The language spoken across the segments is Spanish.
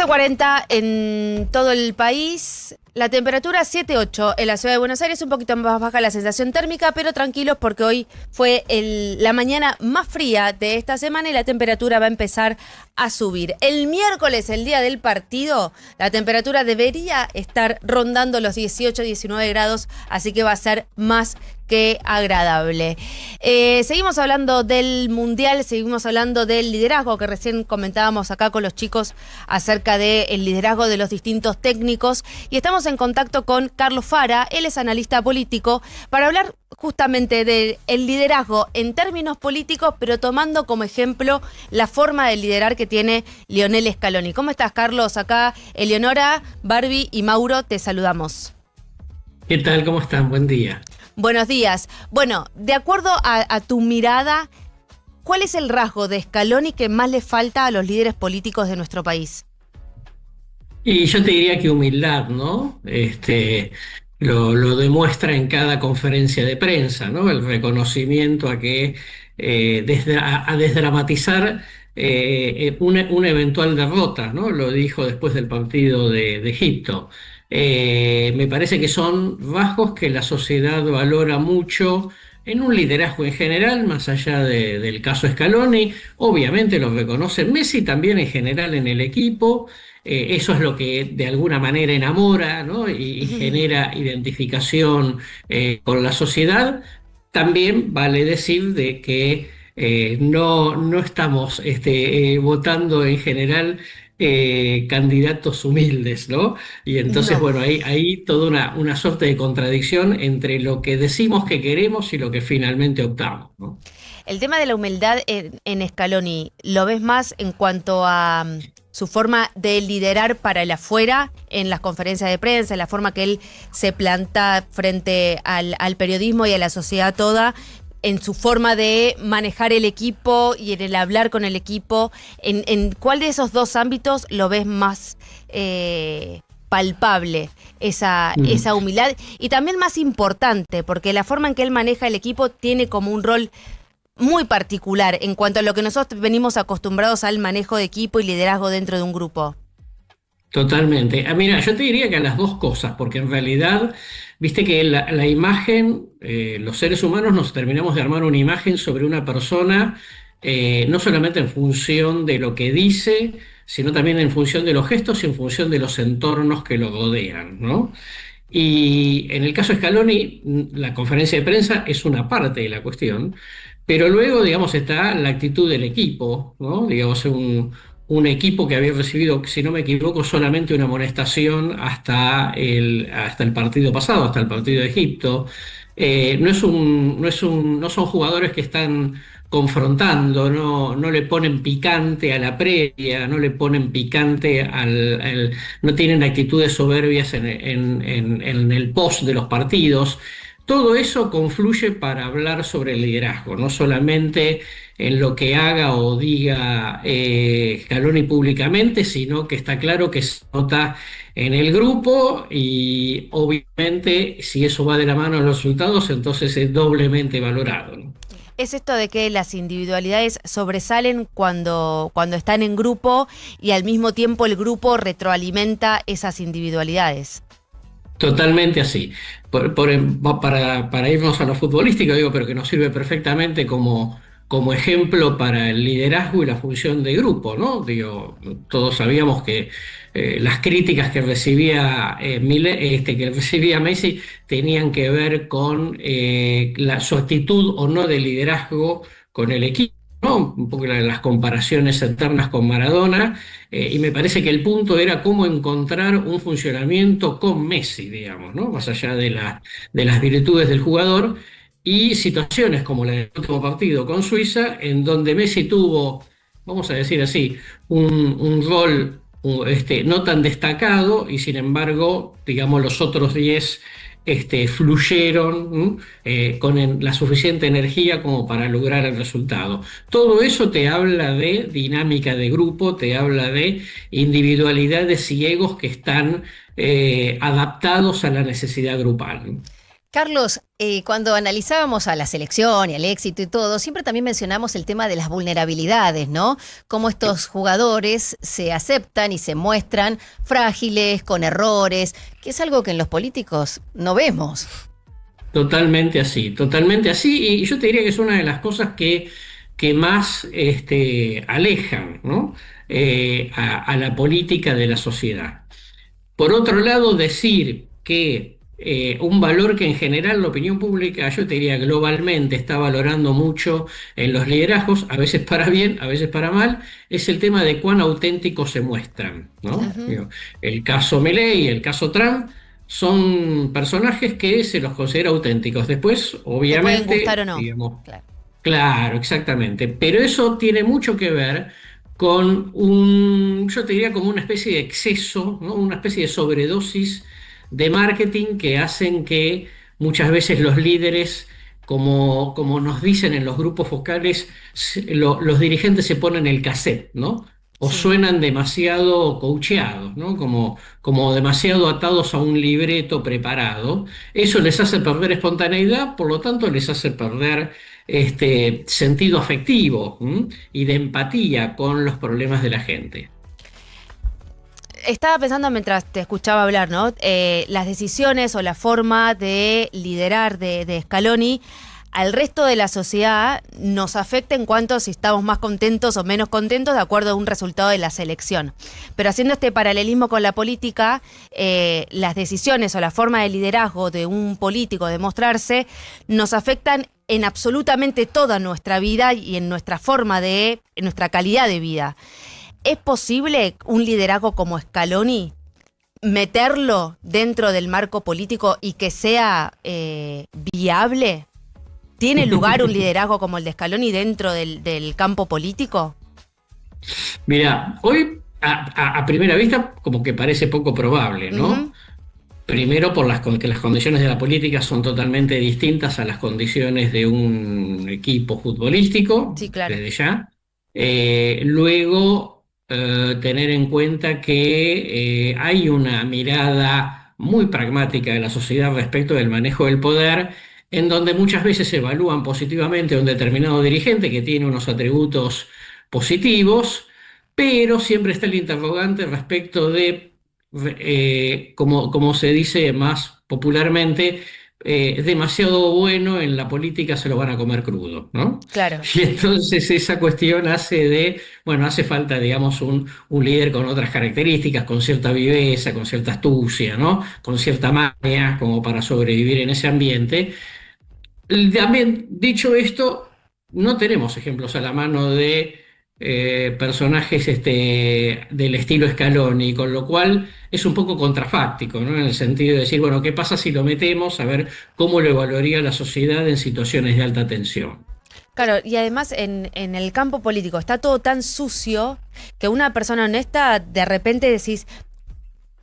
12:40 en todo el país. La temperatura 7,8 en la ciudad de Buenos Aires, un poquito más baja la sensación térmica, pero tranquilos porque hoy fue la mañana más fría de esta semana y la temperatura va a empezar a subir. El miércoles, el día del partido, la temperatura debería estar rondando los 18, 19 grados, así que va a ser más que agradable. Seguimos hablando del Mundial, seguimos hablando del liderazgo que recién comentábamos acá con los chicos acerca del liderazgo de los distintos técnicos y estamos en contacto con Carlos Fara, él es analista político, para hablar justamente del liderazgo en términos políticos, pero tomando como ejemplo la forma de liderar que tiene Lionel Scaloni. ¿Cómo estás, Carlos? Acá Eleonora, Barbie y Mauro te saludamos. ¿Qué tal? ¿Cómo están? Buen día. Buenos días. Bueno, de acuerdo a tu mirada, ¿cuál es el rasgo de Scaloni que más le falta a los líderes políticos de nuestro país? Y yo te diría que humildad, ¿no? Lo demuestra en cada conferencia de prensa, ¿no? El reconocimiento a que a desdramatizar una eventual derrota, ¿no? Lo dijo después del partido de Egipto. Me parece que son rasgos que la sociedad valora mucho en un liderazgo en general, más allá del caso Scaloni. Obviamente lo reconoce Messi también en general en el equipo. Eso es lo que de alguna manera enamora, ¿no? y genera identificación con la sociedad. También vale decir de que no estamos votando en general candidatos humildes, ¿no? Y entonces, No. bueno, hay toda una suerte de contradicción entre lo que decimos que queremos y lo que finalmente optamos, ¿no? El tema de la humildad en Scaloni, ¿lo ves más en cuanto a su forma de liderar para el afuera, en las conferencias de prensa, en la forma que él se planta frente al periodismo y a la sociedad toda, en su forma de manejar el equipo y en el hablar con el equipo? ¿En cuál de esos dos ámbitos lo ves más palpable esa humildad? Y también más importante, porque la forma en que él maneja el equipo tiene como un rol muy particular en cuanto a lo que nosotros venimos acostumbrados al manejo de equipo y liderazgo dentro de un grupo. Totalmente. Mira, yo te diría que a las dos cosas, porque en realidad, viste que la imagen, los seres humanos nos terminamos de armar una imagen sobre una persona, no solamente en función de lo que dice, sino también en función de los gestos y en función de los entornos que lo rodean, ¿no? Y en el caso de Scaloni, la conferencia de prensa es una parte de la cuestión, pero luego, digamos, está la actitud del equipo, ¿no? Digamos, un equipo que había recibido, si no me equivoco, solamente una amonestación hasta el partido pasado, hasta el partido de Egipto. No son jugadores que están confrontando, no le ponen picante a la previa, no le ponen picante no tienen actitudes soberbias en el post de los partidos. Todo eso confluye para hablar sobre el liderazgo, no solamente en lo que haga o diga Scaloni públicamente, sino que está claro que se nota en el grupo y obviamente si eso va de la mano de los resultados, entonces es doblemente valorado, ¿no? Es esto de que las individualidades sobresalen cuando están en grupo y al mismo tiempo el grupo retroalimenta esas individualidades. Totalmente así. Para irnos a lo futbolístico, digo, pero que nos sirve perfectamente como ejemplo para el liderazgo y la función de grupo, ¿no? Digo, todos sabíamos que las críticas que recibía que recibía Messi tenían que ver con su actitud o no de liderazgo con el equipo, ¿no? Un poco las comparaciones eternas con Maradona, y me parece que el punto era cómo encontrar un funcionamiento con Messi, digamos, ¿no? Más allá de las virtudes del jugador, y situaciones como la del último partido con Suiza, en donde Messi tuvo, vamos a decir así, un rol no tan destacado, y sin embargo, digamos, los otros 10 fluyeron con la suficiente energía como para lograr el resultado. Todo eso te habla de dinámica de grupo, te habla de individualidades y egos que están adaptados a la necesidad grupal. Carlos, Cuando analizábamos a la selección y al éxito y todo, siempre también mencionamos el tema de las vulnerabilidades, ¿no? Cómo estos jugadores se aceptan y se muestran frágiles, con errores, que es algo que en los políticos no vemos. Totalmente así, y yo te diría que es una de las cosas que más alejan, ¿no? A la política de la sociedad. Por otro lado, decir que un valor que en general la opinión pública, yo te diría globalmente, está valorando mucho en los liderazgos, a veces para bien, a veces para mal, es el tema de cuán auténticos se muestran, ¿no? Ujú. Digo, el caso Milei y el caso Trump son personajes que se los considera auténticos. Después, Te pueden gustar obviamente, o no. digamos, Claro. claro, exactamente. Pero eso tiene mucho que ver con yo te diría como una especie de exceso, ¿no? Una especie de sobredosis de marketing que hacen que muchas veces los líderes, como nos dicen en los grupos focales, los dirigentes se ponen el cassette, ¿no? O Sí. suenan demasiado coacheados, ¿no? Como demasiado atados a un libreto preparado. Eso les hace perder espontaneidad, por lo tanto les hace perder sentido afectivo, ¿m? Y de empatía con los problemas de la gente. Estaba pensando mientras te escuchaba hablar, ¿no? Las decisiones o la forma de liderar de Scaloni al resto de la sociedad nos afecta en cuanto a si estamos más contentos o menos contentos de acuerdo a un resultado de la selección. Pero haciendo este paralelismo con la política, las decisiones o la forma de liderazgo de un político de mostrarse nos afectan en absolutamente toda nuestra vida y en nuestra en nuestra calidad de vida. ¿Es posible un liderazgo como Scaloni meterlo dentro del marco político y que sea viable? ¿Tiene lugar un liderazgo como el de Scaloni dentro del campo político? Mira, hoy a primera vista como que parece poco probable, Ujú. ¿no? Primero que las condiciones de la política son totalmente distintas a las condiciones de un equipo futbolístico, Sí, claro. desde ya. Luego, tener en cuenta que hay una mirada muy pragmática de la sociedad respecto del manejo del poder, en donde muchas veces se evalúan positivamente a un determinado dirigente que tiene unos atributos positivos, pero siempre está el interrogante respecto de como se dice más popularmente, demasiado bueno en la política se lo van a comer crudo, ¿no? Claro. Y entonces esa cuestión bueno, hace falta, digamos, un líder con otras características, con cierta viveza, con cierta astucia, ¿no? Con cierta maña, como para sobrevivir en ese ambiente. También, dicho esto, no tenemos ejemplos a la mano de personajes del estilo Scaloni, con lo cual es un poco contrafáctico, ¿no? En el sentido de decir, bueno, ¿qué pasa si lo metemos? A ver cómo lo evaluaría la sociedad en situaciones de alta tensión. Claro, y además en el campo político está todo tan sucio que una persona honesta de repente decís,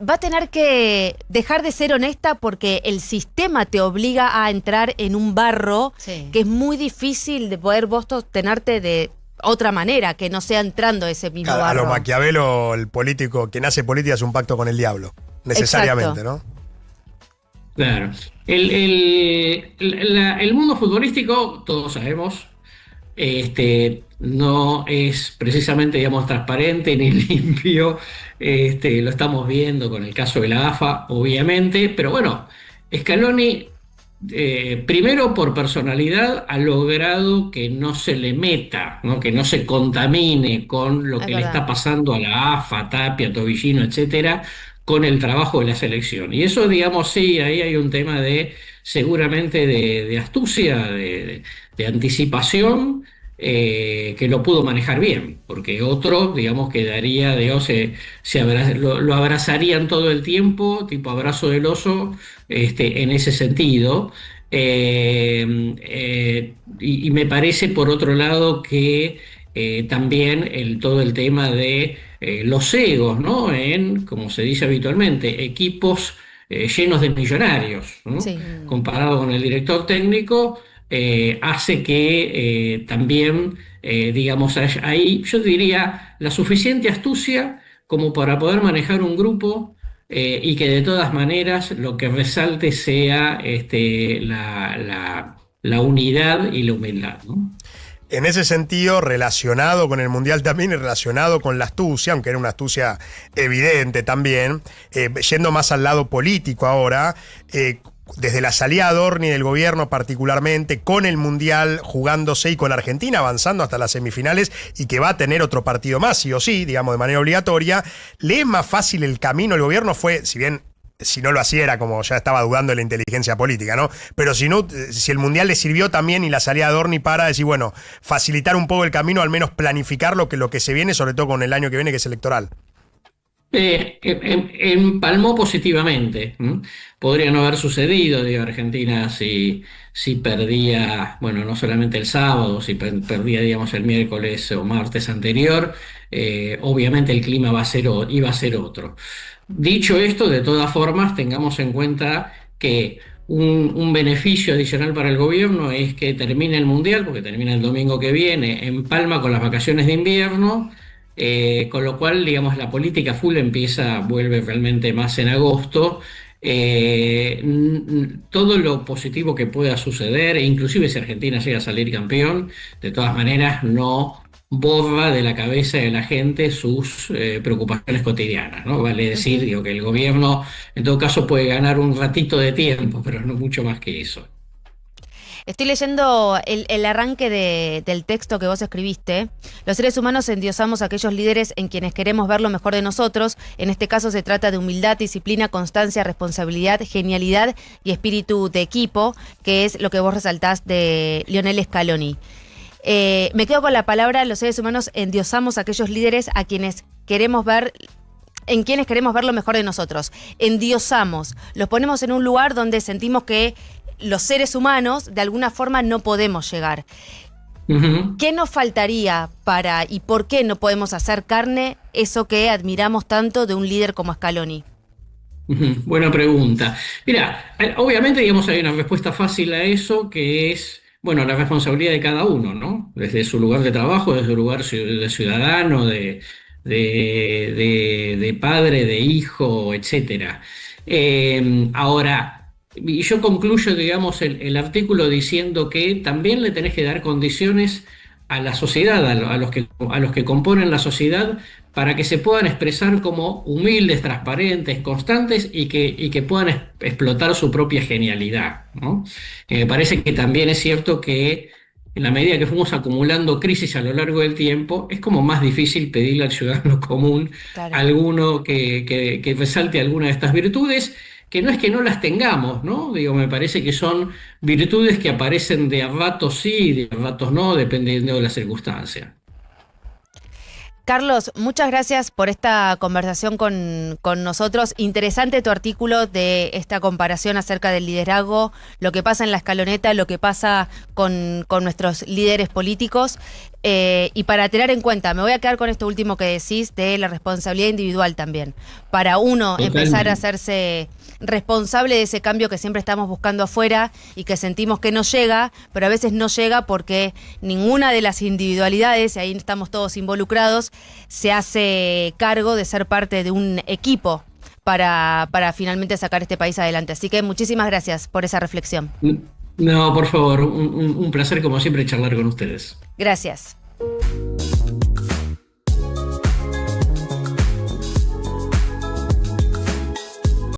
va a tener que dejar de ser honesta porque el sistema te obliga a entrar en un barro Sí. que es muy difícil de poder vos sostenerte de otra manera, que no sea entrando ese mismo A lo barro. Maquiavelo, el político, quien hace política es un pacto con el diablo. Necesariamente, Exacto. ¿no? Claro. El mundo futbolístico, todos sabemos, no es precisamente, digamos, transparente ni limpio. Lo estamos viendo con el caso de la AFA, obviamente, pero bueno, Scaloni, primero por personalidad, ha logrado que no se le meta, ¿no? Que no se contamine con lo Es que le verdad. está pasando a la AFA, Tapia, Tobillino, etcétera, con el trabajo de la selección. Y eso, digamos, sí, ahí hay un tema de seguramente de astucia, de anticipación, que lo pudo manejar bien, porque otro, digamos, quedaría, digamos, lo abrazarían todo el tiempo, tipo abrazo del oso, en ese sentido. Y me parece, por otro lado, que también todo el tema de los egos, ¿no? Como se dice habitualmente, equipos llenos de millonarios, ¿no? Sí. Comparado con el director técnico, hace que también, digamos, ahí yo diría la suficiente astucia como para poder manejar un grupo y que de todas maneras lo que resalte sea la unidad y la humildad, ¿no? En ese sentido, relacionado con el Mundial también y relacionado con la astucia, aunque era una astucia evidente también, yendo más al lado político ahora, desde la salida de Adorni del gobierno particularmente, con el Mundial jugándose y con Argentina avanzando hasta las semifinales y que va a tener otro partido más, sí o sí, digamos de manera obligatoria, ¿le es más fácil el camino? El gobierno fue, si bien... Si no lo hacía era como ya estaba dudando de la inteligencia política, ¿no? Pero si no, si el Mundial le sirvió también y la salida de Adorni para decir, bueno, facilitar un poco el camino, al menos planificar lo que se viene, sobre todo con el año que viene, que es electoral. Empalmó positivamente. Podría no haber sucedido, digo, Argentina si perdía, bueno, no solamente el sábado, si perdía, digamos, el miércoles o martes anterior, obviamente el clima iba a ser otro. Dicho esto, de todas formas, tengamos en cuenta que un beneficio adicional para el gobierno es que termine el Mundial, porque termina el domingo que viene, empalma con las vacaciones de invierno, con lo cual, digamos, la política full vuelve realmente más en agosto. Todo lo positivo que pueda suceder, e inclusive si Argentina llega a salir campeón, de todas maneras no borra de la cabeza de la gente sus preocupaciones cotidianas, ¿no? Vale decir, digo, que el gobierno en todo caso puede ganar un ratito de tiempo, pero no mucho más que eso. Estoy leyendo el arranque del texto que vos escribiste. Los seres humanos endiosamos a aquellos líderes en quienes queremos ver lo mejor de nosotros. En este caso se trata de humildad, disciplina, constancia, responsabilidad, genialidad y espíritu de equipo, que es lo que vos resaltás de Lionel Scaloni. Me quedo con la palabra, los seres humanos endiosamos a aquellos líderes a quienes queremos ver, en quienes queremos ver lo mejor de nosotros. Endiosamos, los ponemos en un lugar donde sentimos que los seres humanos de alguna forma no podemos llegar. Uh-huh. ¿Qué nos faltaría y por qué no podemos hacer carne eso que admiramos tanto de un líder como Scaloni? Buena pregunta. Mira, obviamente, digamos, hay una respuesta fácil a eso, que es, bueno, la responsabilidad de cada uno, ¿no? Desde su lugar de trabajo, desde su lugar de ciudadano, de padre, de hijo, etcétera. Ahora, y yo concluyo, digamos, el artículo diciendo que también le tenés que dar condiciones a la sociedad, a los que componen la sociedad, para que se puedan expresar como humildes, transparentes, constantes y que puedan explotar su propia genialidad, ¿no? Me parece que también es cierto que en la medida que fuimos acumulando crisis a lo largo del tiempo, es como más difícil pedirle al ciudadano común alguno que resalte alguna de estas virtudes, que no es que no las tengamos, ¿no? Digo, me parece que son virtudes que aparecen de a ratos sí, de a ratos no, dependiendo de la circunstancia. Carlos, muchas gracias por esta conversación con nosotros. Interesante tu artículo de esta comparación acerca del liderazgo, lo que pasa en la escaloneta, lo que pasa con nuestros líderes políticos. Y para tener en cuenta, me voy a quedar con esto último que decís de la responsabilidad individual también. Para uno empezar a hacerse responsable de ese cambio que siempre estamos buscando afuera y que sentimos que no llega, pero a veces no llega porque ninguna de las individualidades, y ahí estamos todos involucrados, se hace cargo de ser parte de un equipo para finalmente sacar este país adelante. Así que muchísimas gracias por esa reflexión. No, por favor, un placer como siempre charlar con ustedes. Gracias.